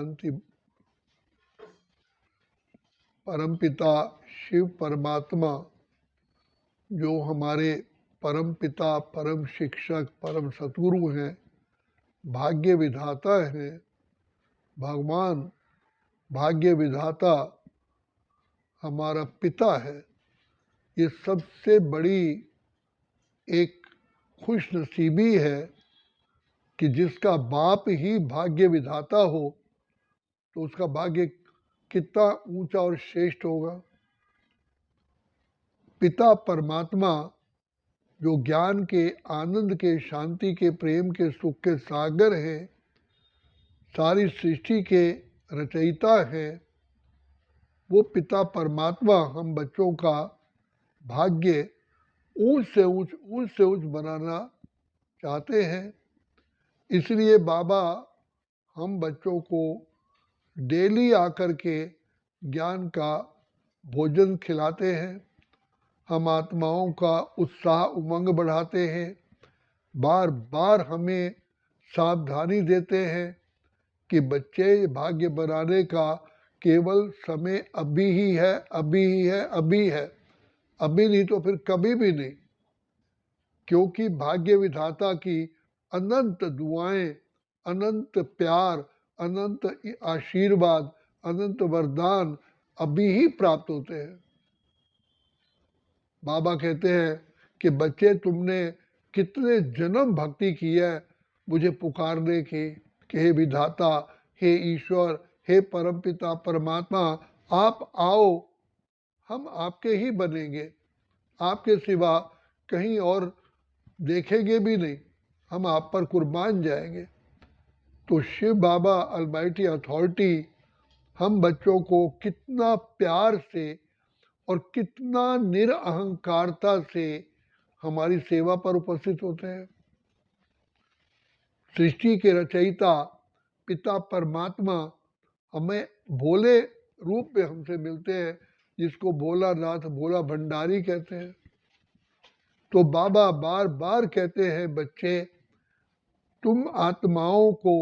शांति परमपिता शिव परमात्मा, जो हमारे परमपिता, परम शिक्षक, परम सतगुरु हैं, भाग्य विधाता हैं, भगवान भाग्य विधाता हमारा पिता है। ये सबसे बड़ी एक खुश नसीबी है कि जिसका बाप ही भाग्य विधाता हो तो उसका भाग्य कितना ऊंचा और श्रेष्ठ होगा। पिता परमात्मा जो ज्ञान के, आनंद के, शांति के, प्रेम के, सुख के सागर हैं, सारी सृष्टि के रचयिता हैं, वो पिता परमात्मा हम बच्चों का भाग्य ऊंच से ऊंच बनाना चाहते हैं। इसलिए बाबा हम बच्चों को डेली आकर के ज्ञान का भोजन खिलाते हैं, हम आत्माओं का उत्साह उमंग बढ़ाते हैं, बार बार हमें सावधानी देते हैं कि बच्चे भाग्य बनाने का केवल समय अभी ही है, अभी ही है, अभी है, अभी नहीं तो फिर कभी भी नहीं। क्योंकि भाग्य विधाता की अनंत दुआएं, अनंत प्यार, अनंत आशीर्वाद, अनंत वरदान अभी ही प्राप्त होते हैं। बाबा कहते हैं कि बच्चे तुमने कितने जन्म भक्ति की है मुझे पुकारने की कि हे विधाता, हे ईश्वर, हे परमपिता परमात्मा, आप आओ, हम आपके ही बनेंगे, आपके सिवा कहीं और देखेंगे भी नहीं, हम आप पर कुर्बान जाएंगे। तो शिव बाबा अलमाइटी अथॉरिटी हम बच्चों को कितना प्यार से और कितना निरअहंकारता से हमारी सेवा पर उपस्थित होते हैं। सृष्टि के रचयिता पिता परमात्मा हमें भोले रूप में हमसे मिलते हैं, जिसको भोलानाथ, भोला भंडारी कहते हैं। तो बाबा बार बार कहते हैं, बच्चे तुम आत्माओं को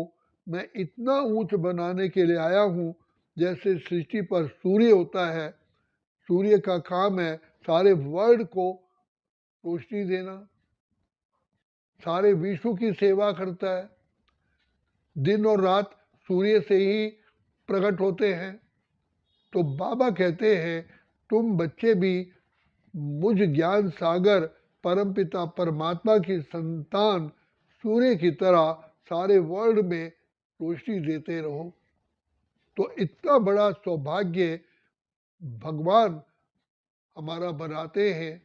मैं इतना ऊंच बनाने के लिए आया हूँ, जैसे सृष्टि पर सूर्य होता है, सूर्य का काम है सारे वर्ल्ड को रोशनी देना, सारे विश्व की सेवा करता है, दिन और रात सूर्य से ही प्रकट होते हैं। तो बाबा कहते हैं तुम बच्चे भी मुझ ज्ञान सागर परमपिता परमात्मा की संतान सूर्य की तरह सारे वर्ल्ड में रोशनी देते रहो। तो इतना बड़ा सौभाग्य भगवान हमारा बनाते हैं,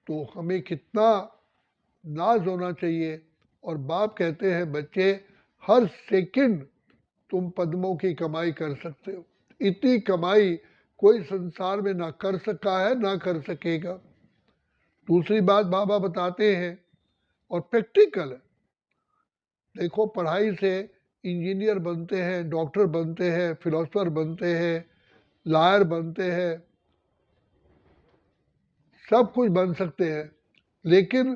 तो हमें कितना नाज होना चाहिए। और बाप कहते हैं बच्चे हर सेकंड तुम पद्मों की कमाई कर सकते हो, इतनी कमाई कोई संसार में ना कर सका है ना कर सकेगा। दूसरी बात बाबा बताते हैं और प्रैक्टिकल है, देखो पढ़ाई से इंजीनियर बनते हैं, डॉक्टर बनते हैं, फिलोसफर बनते हैं, लॉयर बनते हैं, सब कुछ बन सकते हैं, लेकिन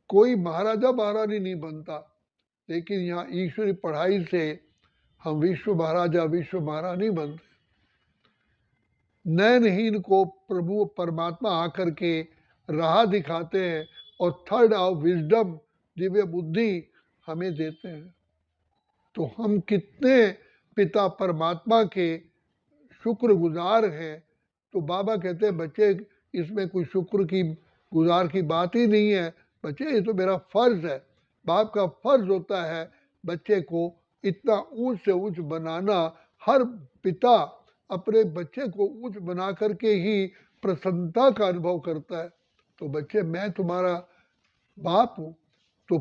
कोई महाराजा महारानी नहीं बनता। लेकिन यहाँ ईश्वरी पढ़ाई से हम विश्व महाराजा विश्व महारानी बनते। नयनहीन को प्रभु परमात्मा आकर के राह दिखाते हैं और थर्ड ऑफ विजडम, दिव्य बुद्धि हमें देते हैं। तो हम कितने पिता परमात्मा के शुक्रगुजार हैं। तो बाबा कहते हैं बच्चे इसमें कोई शुक्र की गुजार की बात ही नहीं है, बच्चे ये तो मेरा फर्ज है। बाप का फर्ज होता है बच्चे को इतना ऊंच से ऊंच बनाना। हर पिता अपने बच्चे को ऊंच बना करके ही प्रसन्नता का अनुभव करता है। तो बच्चे मैं तुम्हारा बाप हूँ, तो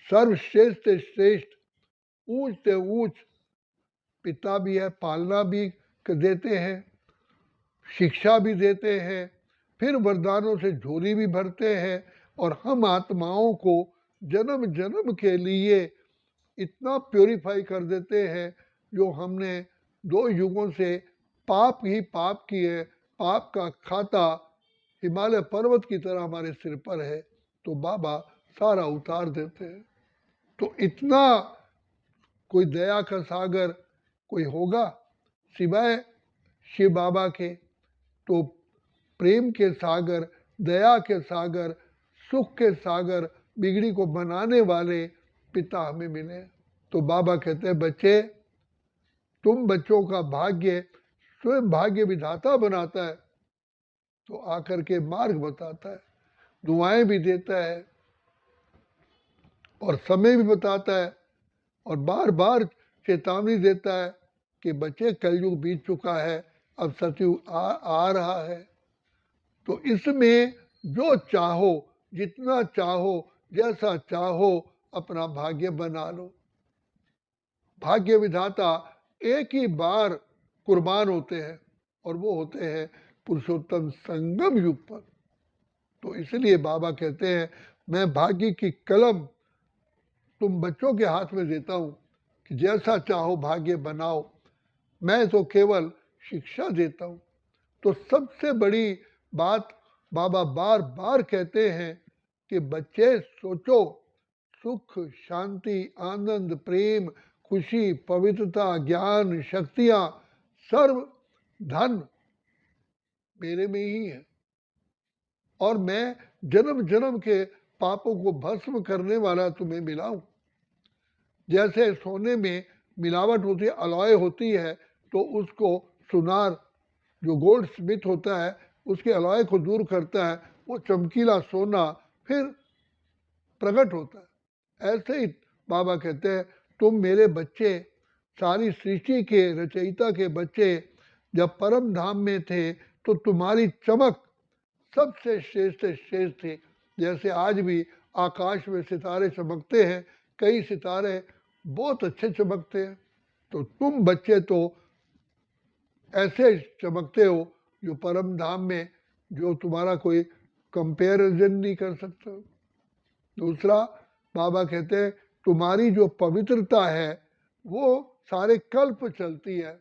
सर्वश्रेष्ठ से श्रेष्ठ, ऊंच से ऊंच पिता भी है, पालना भी देते हैं, शिक्षा भी देते हैं, फिर वरदानों से झोली भी भरते हैं, और हम आत्माओं को जन्म जन्म के लिए इतना प्योरीफाई कर देते हैं। जो हमने 2 युगों से पाप ही पाप की है, पाप का खाता हिमालय पर्वत की तरह हमारे सिर पर है, तो बाबा सारा उतार देते हैं। तो इतना कोई दया का सागर, कोई होगा सिवाय शिव बाबा के? तो प्रेम के सागर, दया के सागर, सुख के सागर, बिगड़ी को बनाने वाले पिता हमें मिले। तो बाबा कहते हैं बच्चे, तुम बच्चों का भाग्य स्वयं भाग्य विधाता बनाता है, तो आकर के मार्ग बताता है, दुआएं भी देता है और समय भी बताता है और बार बार चेतावनी देता है कि बच्चे कलयुग बीत चुका है, अब सतयुग आ रहा है। तो इसमें जो चाहो, जितना चाहो, जैसा चाहो, अपना भाग्य बना लो। भाग्य विधाता एक ही बार कुर्बान होते हैं और वो होते हैं पुरुषोत्तम संगम युग पर। तो इसलिए बाबा कहते हैं मैं भाग्य की कलम तुम बच्चों के हाथ में देता हूं कि जैसा चाहो भाग्य बनाओ, मैं तो केवल शिक्षा देता हूं। तो सबसे बड़ी बात बाबा बार बार कहते हैं कि बच्चे सोचो, सुख, शांति, आनंद, प्रेम, खुशी, पवित्रता, ज्ञान, शक्तियां, सर्व धन मेरे में ही है और मैं जन्म जन्म के पापों को भस्म करने वाला तुम्हें मिला हूं। जैसे सोने में मिलावट होती है, अलॉय होती है, तो उसको सुनार जो गोल्ड स्मिथ होता है उसके अलॉय को दूर करता है, वो चमकीला सोना फिर प्रकट होता है। ऐसे ही बाबा कहते हैं तुम मेरे बच्चे, सारी सृष्टि के रचयिता के बच्चे, जब परम धाम में थे तो तुम्हारी चमक सबसे श्रेष्ठ श्रेष्ठ थी। जैसे आज भी आकाश में सितारे चमकते हैं, कई सितारे बहुत अच्छे चमकते हैं, तो तुम बच्चे तो ऐसे चमकते हो जो परम धाम में जो तुम्हारा कोई कंपैरिजन नहीं कर सकते। दूसरा बाबा कहते हैं तुम्हारी जो पवित्रता है वो सारे कल्प चलती है।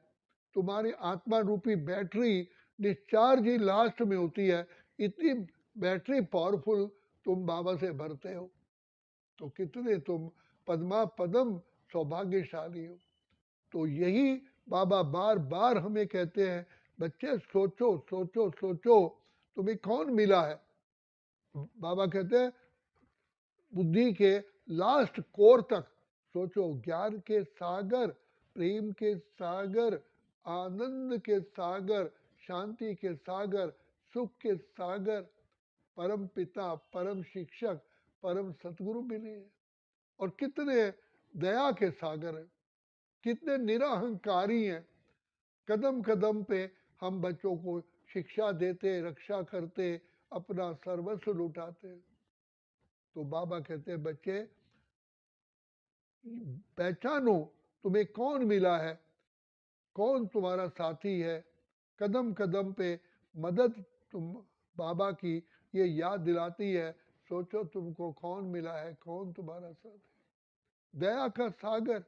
तुम्हारी आत्मा रूपी बैटरी डिस्चार्ज ही लास्ट में होती है, इतनी बैटरी पावरफुल तुम बाबा से भरते हो। तो कितने तुम पद्मा पदम सौभाग्यशाली हो। तो यही बाबा बार बार हमें कहते हैं बच्चे सोचो सोचो सोचो तुम्हें कौन मिला है। बाबा कहते हैं बुद्धि के लास्ट कोर तक सोचो, ज्ञान के सागर, प्रेम के सागर, आनंद के सागर, शांति के सागर, सुख के सागर, परम पिता, परम शिक्षक, परम सतगुरु मिले हैं। और कितने दया के सागर हैं, कितने निरहंकारी हैं। कदम कदम पे हम बच्चों को शिक्षा देते, रक्षा करते, अपना सर्वस्व लुटाते। तो बाबा कहते हैं बच्चे पहचानो तुम्हें कौन मिला है, कौन तुम्हारा साथी है। कदम कदम पे मदद तुम बाबा की ये याद दिलाती है, सोचो तुमको कौन मिला है, कौन तुम्हारा साथी। दया का सागर,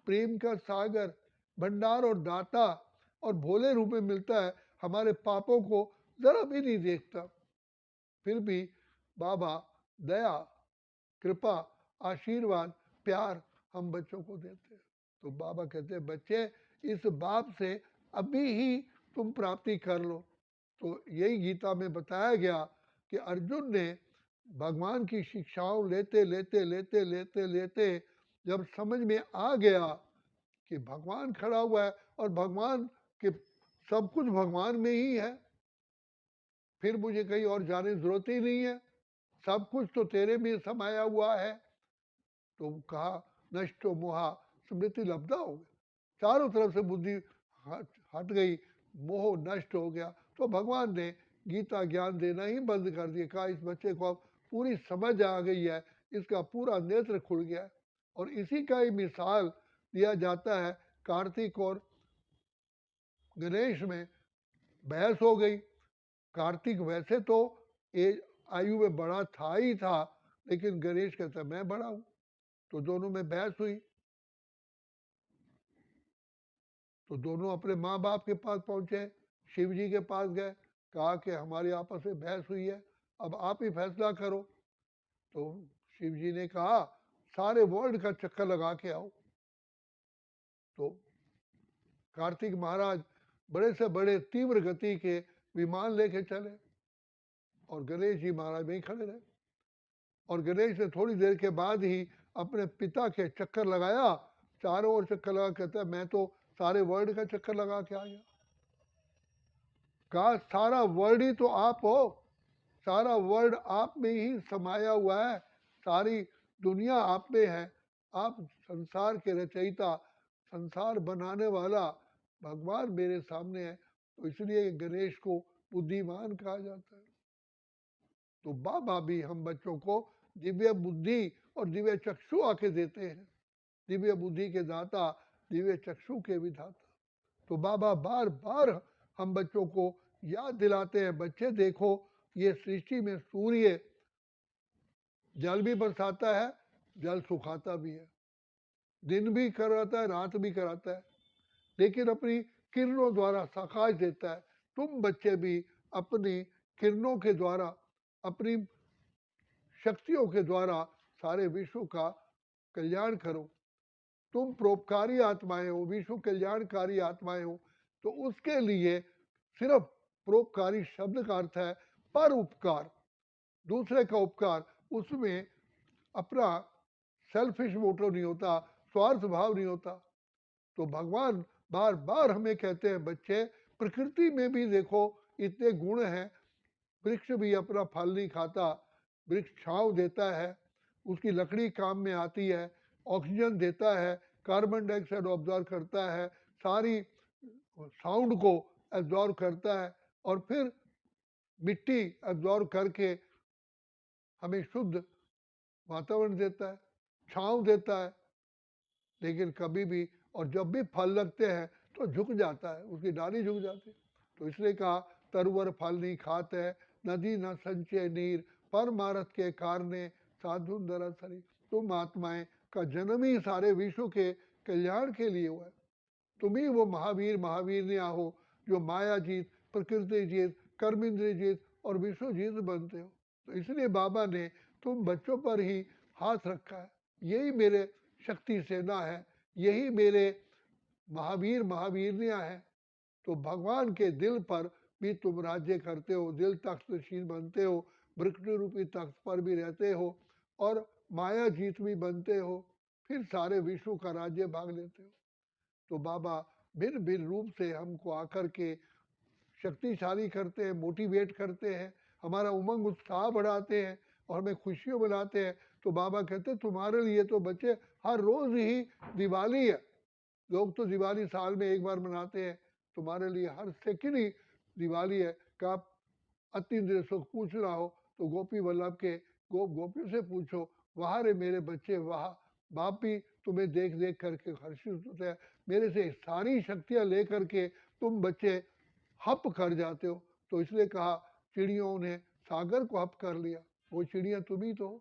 प्रेम का सागर, भंडार और दाता और भोले रूप में मिलता है, हमारे पापों को जरा भी नहीं देखता। फिर भी बाबा दया, कृपा, आशीर्वाद, प्यार हम बच्चों को देते हैं। तो बाबा कहते हैं बच्चे इस बाप से अभी ही तुम प्राप्ति कर लो। तो यही गीता में बताया गया कि अर्जुन ने भगवान की शिक्षाओं लेते लेते लेते लेते लेते जब समझ में आ गया कि भगवान खड़ा हुआ है और भगवान के सब कुछ भगवान में ही है, फिर मुझे कहीं और जाने की जरूरत ही नहीं है, सब कुछ तो तेरे में समाया हुआ है। तो कहा नष्टो मोहा स्मृति लब्धा हो गया, चारों तरफ से बुद्धि हट गई, मोह नष्ट हो गया। तो भगवान ने गीता ज्ञान देना ही बंद कर दिया। कहा इस बच्चे को अब पूरी समझ आ गई है, इसका पूरा नेत्र खुल गया है। और इसी का ही मिसाल दिया जाता है कार्तिक और गणेश में बहस हो गई। कार्तिक वैसे तो एज आयु में बड़ा था ही था, लेकिन गणेश कहता मैं बड़ा हूं। तो दोनों में बहस हुई, तो दोनों अपने माँ बाप के पास पहुंचे, शिव जी के पास गए, कहा कि हमारी आपस में बहस हुई है, अब आप ही फैसला करो। तो शिव जी ने कहा सारे वर्ल्ड का चक्कर लगा के आओ। तो कार्तिक महाराज बड़े से बड़े तीव्र गति के विमान लेके चले और गणेश जी महाराज वहीं खड़े रहे। और गणेश ने थोड़ी देर के बाद ही अपने पिता के चक्कर लगाया, चारों ओर चक्कर लगा, कहता है मैं तो सारे वर्ल्ड का चक्कर लगा के आ गया। कहा सारा वर्ल्ड ही तो आप हो, सारा वर्ल्ड आप में ही समाया हुआ है, सारी दुनिया आप में है, आप संसार के रचयिता, संसार बनाने वाला भगवान मेरे सामने है। तो इसलिए गणेश को बुद्धिमान कहा जाता है। तो बाबा भी हम बच्चों को दिव्य बुद्धि और दिव्य चक्षु आके देते हैं, दिव्य बुद्धि के दाता, दिव्य चक्षु के विधाता। तो बाबा बार बार हम बच्चों को याद दिलाते हैं, बच्चे देखो ये सृष्टि में सूर्य जल भी बरसाता है, जल सुखाता भी है, दिन भी कराता है, रात भी कराता है, लेकिन अपनी किरणों द्वारा प्रकाश देता है। तुम बच्चे भी अपनी किरणों के द्वारा, अपनी शक्तियों के द्वारा सारे विश्व का कल्याण करो। तुम परोपकारी आत्माएं हो, विश्व कल्याणकारी आत्माएं हो। तो उसके लिए सिर्फ परोपकारी शब्द का अर्थ है पर उपकार, दूसरे का उपकार, उसमें अपना सेल्फिश मोटिव नहीं होता, स्वार्थ भाव नहीं होता। तो भगवान बार बार हमें कहते हैं बच्चे प्रकृति में भी देखो इतने गुण हैं, वृक्ष भी अपना फल नहीं खाता, वृक्ष छांव देता है, उसकी लकड़ी काम में आती है, ऑक्सीजन देता है, कार्बन डाइऑक्साइड ऑब्जॉर्व करता है, सारी साउंड को एब्जॉर्व करता है, और फिर मिट्टी एब्जॉर्व करके हमें शुद्ध वातावरण देता है, छांव देता है। लेकिन कभी भी और जब भी फल लगते हैं तो झुक जाता है, उसकी डाली झुक जाती है। तो इसलिए कहा तरवर फल नहीं खाते, नदी न संचय नीर, परमारथ के कारणे साधु दर सरी। तुम आत्माएं का जन्म ही सारे विश्व के कल्याण के लिए हुआ है। तुम ही वो महावीर महावीर हो जो माया जीत, प्रकृति जीत, कर्म इंद्रिय जीत और विश्व जीत बनते हो। तो इसलिए बाबा ने तुम बच्चों पर ही हाथ रखा है, यही मेरे शक्ति सेना है, यही मेरे महावीर महावीरनियां हैं। तो भगवान के दिल पर भी तुम राज्य करते हो, दिल तख्तशील बनते हो, वृक्ष रूपी तख्त पर भी रहते हो और माया जीत भी बनते हो, फिर सारे विश्व का राज्य भाग लेते हो। तो बाबा भिन्न भिन्न रूप से हमको आकर के शक्तिशाली करते हैं, मोटिवेट करते हैं, हमारा उमंग उत्साह बढ़ाते हैं और हमें खुशियों बनाते हैं। तो बाबा कहते हैं तुम्हारे लिए तो बच्चे हर रोज ही दिवाली है। लोग तो दिवाली साल में एक बार मनाते हैं, तुम्हारे लिए हर सेकंड ही दिवाली है। का आप अति देर सुख पूछना हो तो गोपी वल्लभ के गोपियों से पूछो, वहाँ रे मेरे बच्चे वहाँ। बाप भी तुम्हें देख देख करके हर्षित होते हैं, मेरे से सारी शक्तियाँ ले करके तुम बच्चे हप कर जाते हो। तो इसलिए कहा चिड़ियों ने सागर को हप कर लिया, वो चिड़िया तुम ही तो हो।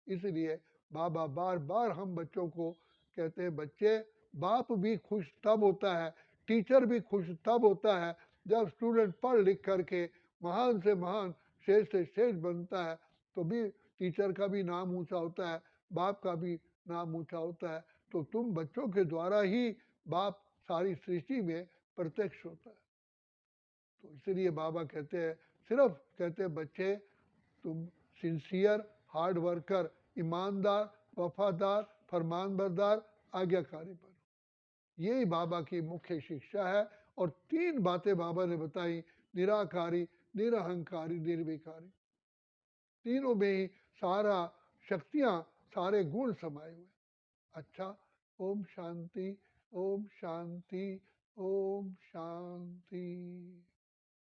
इसलिए बाबा बार बार हम बच्चों को कहते हैं बच्चे, बाप भी खुश तब होता है, टीचर भी खुश तब होता है जब स्टूडेंट पढ़ लिख करके महान से महान, श्रेष्ठ से श्रेष्ठ बनता है। तो भी टीचर का भी नाम ऊंचा होता है, बाप का भी नाम ऊंचा होता है। तो तुम बच्चों के द्वारा ही बाप सारी सृष्टि में प्रत्यक्ष होता है। तो इसलिए बाबा कहते हैं, सिर्फ कहते हैं बच्चे तुम सिंसियर, हार्ड वर्कर, ईमानदार, वफादार, फरमानबरदार, आज्ञाकारी बनो। यही बाबा की मुख्य शिक्षा है। और 3 बातें बाबा ने बताई, निराकारी, निरहंकारी, निर्विकारी। तीनों में ही सारा शक्तियां, सारे गुण समाये हुए। अच्छा, ओम शांति, ओम शांति, ओम शांति।